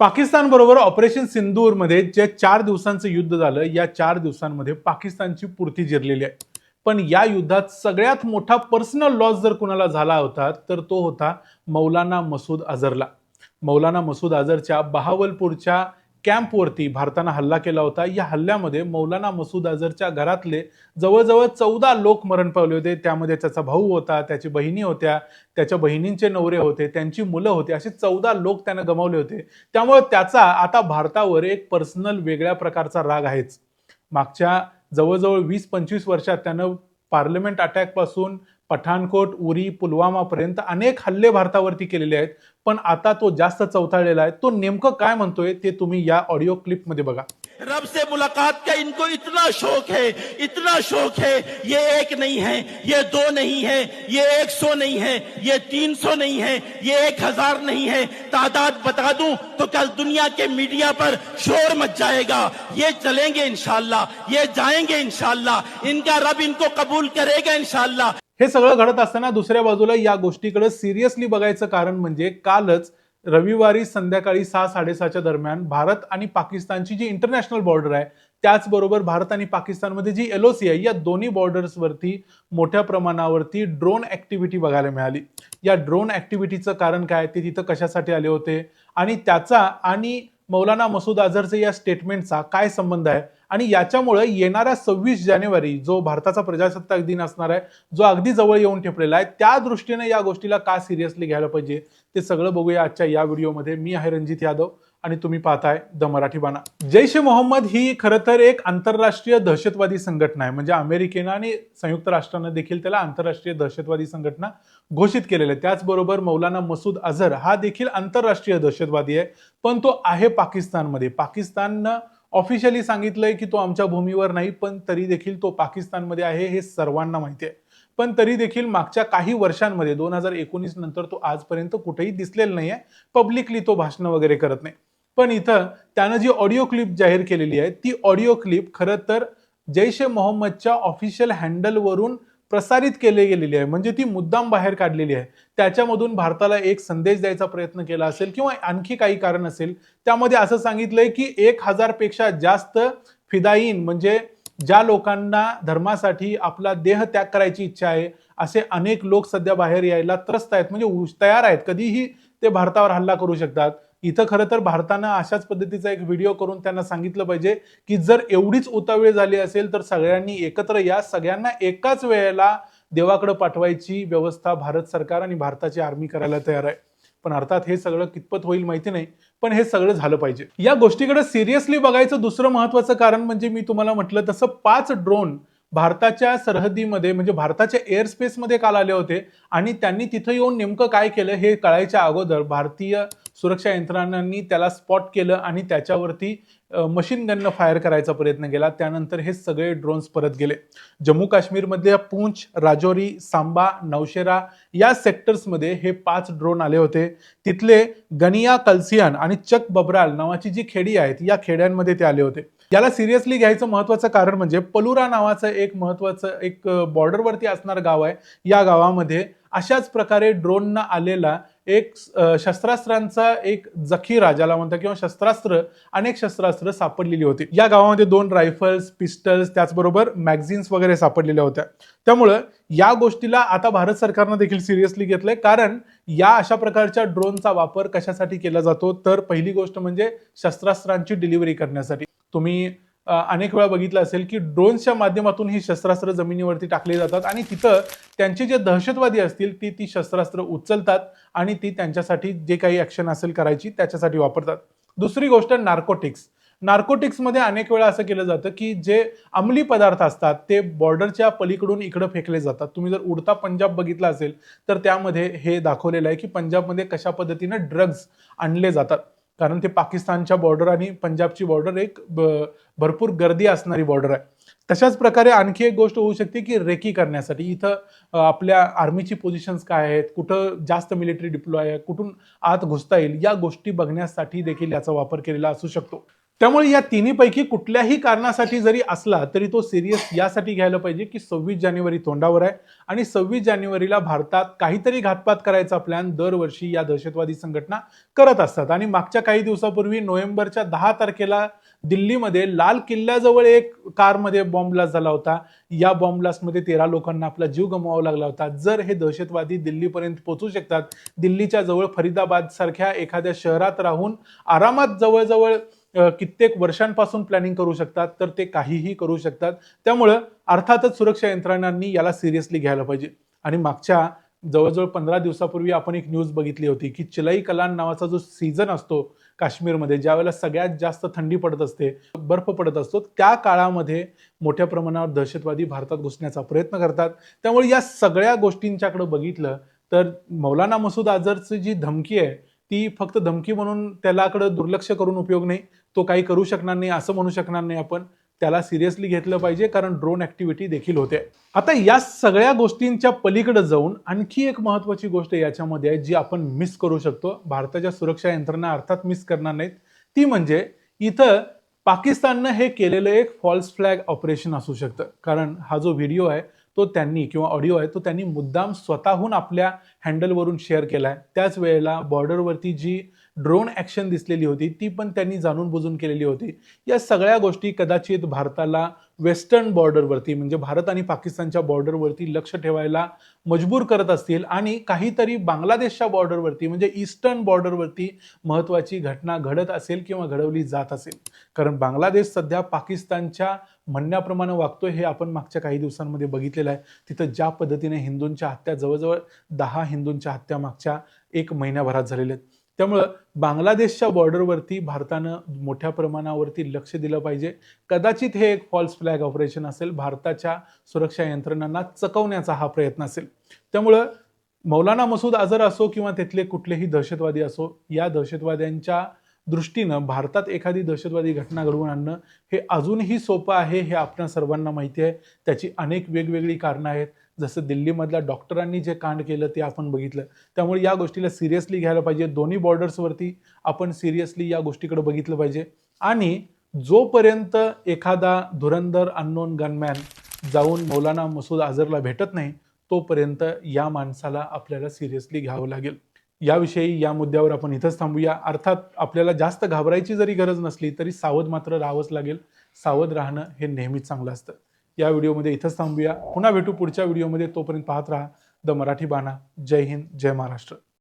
पाकिस्तान बरोबर ऑपरेशन सिंदूर मध्ये जे 4 दिवसांचं युद्ध झालं, या 4 दिवसांमध्ये पाकिस्तानची पुरती जिरलेली आहे. पण या युद्धात सगळ्यात मोठा पर्सनल लॉस जर कुणाला झाला होता तर तो होता मौलाना मसूद अझरला. मौलाना मसूद अझरच्या बहावलपूरच्या कॅम्पवरती भारतानं हल्ला केला होता. या हल्ल्यामध्ये मौलाना मसूद अझरच्या घरातले जवळजवळ 14 लोक मरण पावले होते. त्यामध्ये त्याचा भाऊ होता, त्याची बहिणी होत्या, त्याच्या बहिणींचे नवरे होते, त्यांची मुलं होती, असे 14 लोक त्यानं गमावले होते. त्यामुळे त्याचा आता भारतावर एक पर्सनल वेगळ्या प्रकारचा राग आहेच. मागच्या जवळजवळ 20-25 वर्षात त्यानं पार्लमेंट अटॅक पासून पठाणकोट, उरी, पुलवामा पर्यंत अनेक हल्ले भारतावरती केलेले आहेत. पण आता तो जास्त चवताळलेला आहे. तो नेमकं काय म्हणतोय ते तुम्ही या ऑडिओ क्लिप मध्ये बघा. रब से मुलाकात का इनको इतना शौक है, इतना शौक है। ये एक नहीं है, ये दो नहीं है, ये 100 नहीं है, ये 300 नहीं है, ये 1000 नहीं है। तादाद बता दूं तो कल दुनिया के मीडिया पर शोर मच जाएगा। ये चलेंगे इंशाल्लाह, ये जाएंगे इंशाल्लाह, इनका रब इनको कबूल करेगा इंशाल्लाह। हे सगळं घडत असताना दुसऱ्या बाजूला या गोष्टीकडे सिरियसली बघायचं कारण म्हणजे कालच रविवारी संध्याकाळी 6-6:30च्या दरम्यान भारत आणि पाकिस्तानची जी इंटरनॅशनल बॉर्डर आहे, त्याचबरोबर भारत आणि पाकिस्तानमध्ये जी LOC आहे, या दोन्ही बॉर्डर्सवरती मोठ्या प्रमाणावरती ड्रोन ऍक्टिव्हिटी बघायला मिळाली. या ड्रोन ऍक्टिव्हिटीचं कारण काय, ते तिथं कशासाठी आले होते आणि त्याचा आणि मौलाना मसूद अझरचा या स्टेटमेंटचा काय संबंध आहे आणि याच्यामुळे येणारा 26 जानेवारी जो भारताचा प्रजासत्ताक दिन असणार आहे, जो अगदी जवळ येऊन ठेपलेला आहे, त्या दृष्टीने या गोष्टीला का सिरियसली घ्यायला पाहिजे ते सगळं बघूया आजच्या या व्हिडिओमध्ये. मी आहे रणजित यादव आणि तुम्ही पाहताय द मराठी बाणा. जैश ए मोहम्मद ही खरं तर एक आंतरराष्ट्रीय दहशतवादी संघटना आहे. म्हणजे अमेरिकेनं आणि संयुक्त राष्ट्रांनं देखील त्याला आंतरराष्ट्रीय दहशतवादी संघटना घोषित केलेलं आहे. त्याचबरोबर मौलाना मसूद अझर हा देखील आंतरराष्ट्रीय दहशतवादी आहे, पण तो आहे पाकिस्तानमध्ये. पाकिस्ताननं ऑफिशियली सांगितलंय की तो आमच्या भूमीवर नाही, पण तरी देखील तो पाकिस्तानमध्ये आहे हे सर्वांना माहिती आहे. पण तरी देखील मागच्या काही वर्षांमध्ये 2019 नंतर तो आजपर्यंत कुठेही दिसलेला नाहीये. पब्लिकली तो भाषण वगैरे करत नाही. पण इथं त्यानं जी ऑडिओ क्लिप जाहीर केलेली आहे, ती ऑडिओ क्लिप खरं तर जैश ए मोहम्मदच्या ऑफिशियल हँडलवरून प्रसारित केली गेलेली आहे. म्हणजे ती मुद्दाम बाहेर काढलेली आहे. त्याच्यामधून भारताला एक संदेश द्यायचा प्रयत्न केला असेल किंवा आणखी काही कारण असेल. त्यामध्ये असं सांगितलंय की 1000 पेक्षा जास्त फिदाईन म्हणजे ज्या लोकांना धर्मासाठी आपला देह त्याग करायची इच्छा आहे, असे अनेक लोक सध्या बाहेर यायला त्रस्त आहेत, म्हणजे तयार आहेत, कधीही ते भारतावर हल्ला करू शकतात. इथं खरं तर भारतानं अशाच पद्धतीचा एक व्हिडिओ करून त्यांना सांगितलं पाहिजे की जर एवढीच उतावळी झाली असेल तर सगळ्यांनी एकत्र या, सगळ्यांना एकाच वेळेला देवाकडे पाठवायची व्यवस्था भारत सरकार आणि भारताची आर्मी करायला तयार आहे. पण अर्थात हे सगळं कितपत होईल माहिती नाही, पण हे सगळं झालं पाहिजे. या गोष्टीकडे सिरियसली बघायचं दुसरं महत्वाचं कारण म्हणजे मी तुम्हाला म्हटलं तसं 5 ड्रोन भारताच्या सरहद्दीमध्ये म्हणजे भारताच्या एअर स्पेसमध्ये काल आले होते आणि त्यांनी तिथं येऊन नेमकं काय केलं हे कळायच्या अगोदर भारतीय सुरक्षा यंत्रणांनी त्याला स्पॉट केलं आणि त्याच्यावरती मशीन गननं फायर करायचा प्रयत्न केला. त्यानंतर हे सगळे ड्रोन्स परत गेले. जम्मू काश्मीरमधल्या पूंछ, राजौरी, सांबा, नौशेरा या सेक्टर्समध्ये हे 5 ड्रोन आले होते. तिथले गनिया, कल्सियान आणि चक बबराल नावाची जी खेडी आहेत, या खेड्यांमध्ये ते आले होते. याला सिरियसली घ्यायचं महत्वाचं कारण म्हणजे पलुरा नावाचं एक महत्वाचं एक बॉर्डरवरती असणारं गाव आहे. या गावामध्ये अशाच प्रकारे ड्रोननं आलेला एक शस्त्रास्त्रांचा एक जखीरा ज्याला म्हणतात किंवा शस्त्रास्त्र, अनेक शस्त्रास्त्र सापडलेली होती. या गावामध्ये 2 रायफल्स, पिस्टल्स, त्याचबरोबर मॅगझिन्स वगैरे सापडलेल्या होत्या. त्यामुळं या गोष्टीला आता भारत सरकारनं देखील सिरियसली घेतलंय. कारण या अशा प्रकारच्या ड्रोनचा वापर कशासाठी केला जातो तर पहिली गोष्ट म्हणजे शस्त्रास्त्रांची डिलिव्हरी करण्यासाठी. तुम्ही अनेक वेळा बघितलं असेल की ड्रोनच्या माध्यमातून ही शस्त्रास्त्र जमिनीवरती टाकली जातात आणि तिथं त्यांचे जे दहशतवादी असतील ती शस्त्रास्त्र उचलतात आणि ती त्यांच्यासाठी जे काही ऍक्शन असेल करायची त्याच्यासाठी वापरतात. दुसरी गोष्ट नार्कोटिक्समध्ये अनेक वेळा असं केलं जातं की जे अंमली पदार्थ असतात ते बॉर्डरच्या पलीकडून इकडे फेकले जातात. तुम्ही जर उडता पंजाब बघितला असेल तर त्यामध्ये हे दाखवलेलं आहे की पंजाबमध्ये कशा पद्धतीने ड्रग्ज आणले जातात. कारण ते पाकिस्तानच्या बॉर्डर आणि पंजाबची बॉर्डर एक भरपूर गर्दी असणारी बॉर्डर आहे. तशाच प्रकारे आणखी एक गोष्ट होऊ शकते की रेकी करण्यासाठी इथं आपल्या आर्मीची पोझिशन्स काय आहेत, कुठं जास्त मिलिटरी डिप्लॉय आहे, कुठून आत घुसता येईल, या गोष्टी बघण्यासाठी देखील याचा वापर केलेला असू शकतो. त्यामुळे या तिन्हीपैकी कुठल्याही कारणासाठी जरी असला तरी तो सिरियस यासाठी घ्यायला पाहिजे की 26 जानेवारी तोंडावर आहे आणि 26 जानेवारीला भारतात काहीतरी घातपात करायचा प्लॅन दरवर्षी या दहशतवादी संघटना करत असतात. आणि मागच्या काही दिवसापूर्वी नोव्हेंबरच्या 10 तारखेला दिल्लीमध्ये लाल किल्ल्याजवळ एक कारमध्ये बॉम्ब ब्लास्ट झाला होता. या बॉम्ब ब्लास्टमध्ये 13 लोकांना आपला जीव गमवावा लागला होता. जर हे दहशतवादी दिल्लीपर्यंत पोहोचू शकतात, दिल्लीच्या जवळ फरीदाबाद सारख्या एखाद्या शहरात राहून आरामात जवळजवळ कित्येक वर्षांपासून प्लॅनिंग करू शकतात, तर ते काहीही करू शकतात. त्यामुळं अर्थातच सुरक्षा यंत्रणांनी याला सिरियसली घ्यायला पाहिजे. आणि मागच्या जवळजवळ 15 दिवसापूर्वी आपण एक न्यूज बघितली होती की चिलाई कलान नावाचा जो सीझन असतो काश्मीरमध्ये, ज्यावेळेला सगळ्यात जास्त थंडी पडत असते, बर्फ पडत असतो, त्या काळामध्ये मोठ्या प्रमाणावर दहशतवादी भारतात घुसण्याचा प्रयत्न करतात. त्यामुळे या सगळ्या गोष्टींच्याकडे बघितलं तर मौलाना मसूद अझहरची जी धमकी आहे ती फक्त धमकी म्हणून त्यालाकडे दुर्लक्ष करून उपयोग नाही. तो काही करू शकणार नाही असं म्हणू शकणार नाही आपण. त्याला सिरियसली घेतलं पाहिजे, कारण ड्रोन ऍक्टिव्हिटी देखील होते. आता या सगळ्या गोष्टींच्या पलीकडे जाऊन आणखी एक महत्वाची गोष्ट याच्यामध्ये आहे जी आपण मिस करू शकतो, भारताच्या सुरक्षा यंत्रणा अर्थात मिस करणार नाहीत. ती म्हणजे इथं पाकिस्ताननं हे केलेलं एक फॉल्स फ्लॅग ऑपरेशन असू शकतं. कारण हा जो व्हिडिओ आहे तो त्यांनी किंवा ऑडिओ आहे तो त्यांनी मुद्दाम स्वतःहून आपल्या हँडलवरून शेअर केलाय. त्याच वेळेला बॉर्डरवरती जी ड्रोन ऍक्शन दिसलेली होती ती पण त्यांनी जाणून बुजून केलेली होती. या सगळ्या गोष्टी कदाचित भारताला वेस्टर्न बॉर्डरवरती म्हणजे भारत आणि पाकिस्तानच्या बॉर्डरवरती लक्ष ठेवायला मजबूर करत असतील आणि काहीतरी बांगलादेशच्या बॉर्डरवरती म्हणजे ईस्टर्न बॉर्डरवरती महत्वाची घटना घडत असेल किंवा घडवली जात असेल. कारण बांगलादेश सध्या पाकिस्तानच्या म्हणण्याप्रमाणे वागतोय हे आपण मागच्या काही दिवसांमध्ये बघितलेलं आहे. तिथं ज्या पद्धतीने हिंदूंच्या हत्या, जवळजवळ 10 हिंदूंच्या हत्या मागच्या 1 महिन्याभरात झालेल्या आहेत. त्यामुळं बांगलादेशच्या बॉर्डरवरती भारतानं मोठ्या प्रमाणावरती लक्ष दिलं पाहिजे. कदाचित हे एक फॉल्स फ्लॅग ऑपरेशन असेल, भारताच्या सुरक्षा यंत्रणांना चकवण्याचा हा प्रयत्न असेल. त्यामुळं मौलाना मसूद अझहर असो किंवा तिथले कुठलेही दहशतवादी असो, या दहशतवाद्यांच्या दृष्टीनं भारतात एखादी दहशतवादी घटना घडवून आणणं हे अजूनही सोपं आहे, हे आपल्या सर्वांना माहिती आहे. त्याची अनेक वेगवेगळी कारणं आहेत. जसं दिल्लीमधल्या डॉक्टरांनी जे कांड केलं ते आपण बघितलं. त्यामुळे या गोष्टीला सिरियसली घ्यायला पाहिजे. दोन्ही बॉर्डर्सवरती आपण सिरियसली या गोष्टीकडे बघितलं पाहिजे. आणि जोपर्यंत एखादा धुरंधर अननोन गनमॅन जाऊन मौलाना मसूद अझहरला भेटत नाही, तोपर्यंत या माणसाला आपल्याला सिरियसली घ्यावं लागेल. याविषयी या मुद्द्यावर आपण इथंच थांबूया. अर्थात आपल्याला जास्त घाबरायची जरी गरज नसली तरी सावध मात्र राहावंच लागेल. सावध राहणं हे नेहमीच चांगलं असतं. या व्हिडिओमध्ये इथंच थांबूया. पुन्हा भेटू पुढच्या व्हिडिओमध्ये. तोपर्यंत पाहत राहा द मराठी बाणा. जय हिंद, जय महाराष्ट्र.